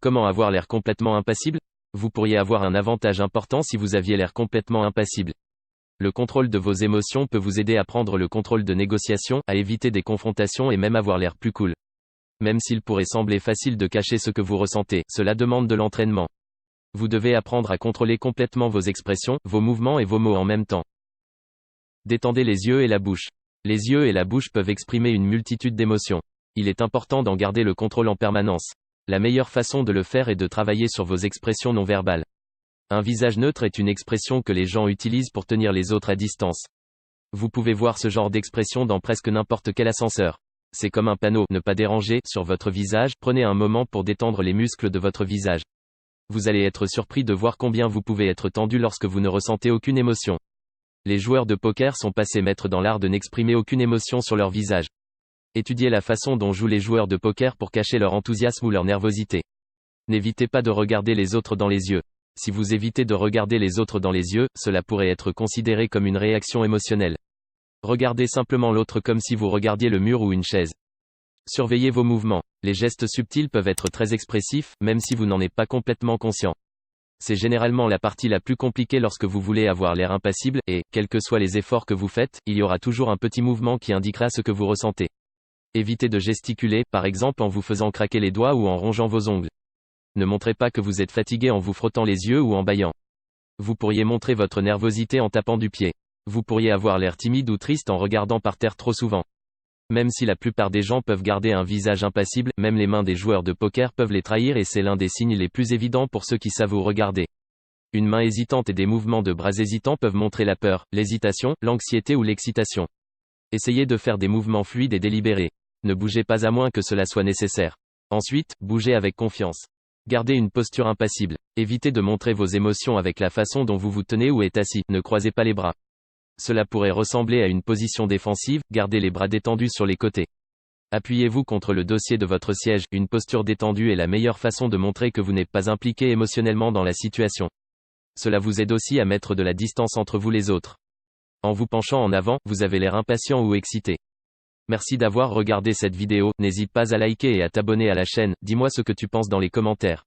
Comment avoir l'air complètement impassible? Vous pourriez avoir un avantage important si vous aviez l'air complètement impassible. Le contrôle de vos émotions peut vous aider à prendre le contrôle de négociations, à éviter des confrontations et même avoir l'air plus cool. Même s'il pourrait sembler facile de cacher ce que vous ressentez, cela demande de l'entraînement. Vous devez apprendre à contrôler complètement vos expressions, vos mouvements et vos mots en même temps. Détendez les yeux et la bouche. Les yeux et la bouche peuvent exprimer une multitude d'émotions. Il est important d'en garder le contrôle en permanence. La meilleure façon de le faire est de travailler sur vos expressions non verbales. Un visage neutre est une expression que les gens utilisent pour tenir les autres à distance. Vous pouvez voir ce genre d'expression dans presque n'importe quel ascenseur. C'est comme un panneau « Ne pas déranger » sur votre visage. Prenez un moment pour détendre les muscles de votre visage. Vous allez être surpris de voir combien vous pouvez être tendu lorsque vous ne ressentez aucune émotion. Les joueurs de poker sont passés maîtres dans l'art de n'exprimer aucune émotion sur leur visage. Étudiez la façon dont jouent les joueurs de poker pour cacher leur enthousiasme ou leur nervosité. N'évitez pas de regarder les autres dans les yeux. Si vous évitez de regarder les autres dans les yeux, cela pourrait être considéré comme une réaction émotionnelle. Regardez simplement l'autre comme si vous regardiez le mur ou une chaise. Surveillez vos mouvements. Les gestes subtils peuvent être très expressifs, même si vous n'en êtes pas complètement conscient. C'est généralement la partie la plus compliquée lorsque vous voulez avoir l'air impassible, et, quels que soient les efforts que vous faites, il y aura toujours un petit mouvement qui indiquera ce que vous ressentez. Évitez de gesticuler, par exemple en vous faisant craquer les doigts ou en rongeant vos ongles. Ne montrez pas que vous êtes fatigué en vous frottant les yeux ou en bâillant. Vous pourriez montrer votre nervosité en tapant du pied. Vous pourriez avoir l'air timide ou triste en regardant par terre trop souvent. Même si la plupart des gens peuvent garder un visage impassible, même les mains des joueurs de poker peuvent les trahir et c'est l'un des signes les plus évidents pour ceux qui savent vous regarder. Une main hésitante et des mouvements de bras hésitants peuvent montrer la peur, l'hésitation, l'anxiété ou l'excitation. Essayez de faire des mouvements fluides et délibérés. Ne bougez pas à moins que cela soit nécessaire. Ensuite, bougez avec confiance. Gardez une posture impassible. Évitez de montrer vos émotions avec la façon dont vous vous tenez ou êtes assis. Ne croisez pas les bras. Cela pourrait ressembler à une position défensive. Gardez les bras détendus sur les côtés. Appuyez-vous contre le dossier de votre siège. Une posture détendue est la meilleure façon de montrer que vous n'êtes pas impliqué émotionnellement dans la situation. Cela vous aide aussi à mettre de la distance entre vous et les autres. En vous penchant en avant, vous avez l'air impatient ou excité. Merci d'avoir regardé cette vidéo, n'hésite pas à liker et à t'abonner à la chaîne, dis-moi ce que tu penses dans les commentaires.